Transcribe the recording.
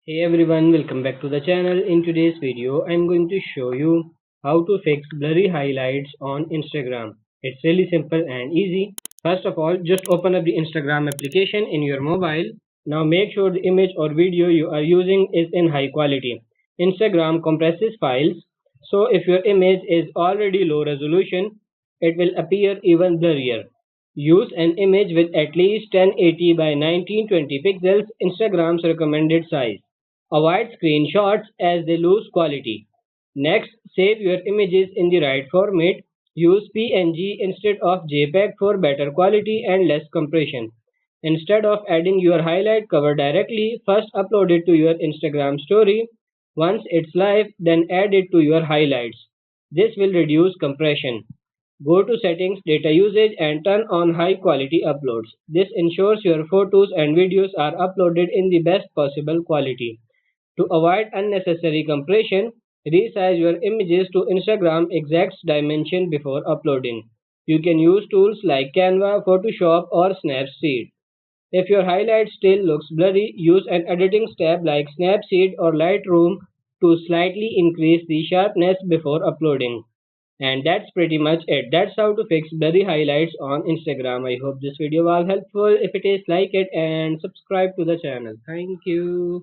Hey everyone, welcome back to the channel. In today's video, I'm going to show you how to fix blurry highlights on Instagram. It's really simple and easy. First of all, just open up the Instagram application in your mobile. Now make sure the image or video you are using is in high quality. Instagram compresses files, so if your image is already low resolution, it will appear even blurrier. Use an image with at least 1080 by 1920 pixels, Instagram's recommended size. Avoid screenshots as they lose quality. Next, save your images in the right format. Use PNG instead of JPEG for better quality and less compression. Instead of adding your highlight cover directly, first upload it to your Instagram story. Once it's live, then add it to your highlights. This will reduce compression. Go to Settings, Data Usage and turn on High Quality Uploads. This ensures your photos and videos are uploaded in the best possible quality. To avoid unnecessary compression, resize your images to Instagram exact dimension before uploading. You can use tools like Canva, Photoshop or Snapseed. If your highlight still looks blurry, use an editing step like Snapseed or Lightroom to slightly increase the sharpness before uploading. And that's pretty much it. That's how to fix blurry highlights on Instagram. I hope this video was helpful. If it is, like it and subscribe to the channel. Thank you.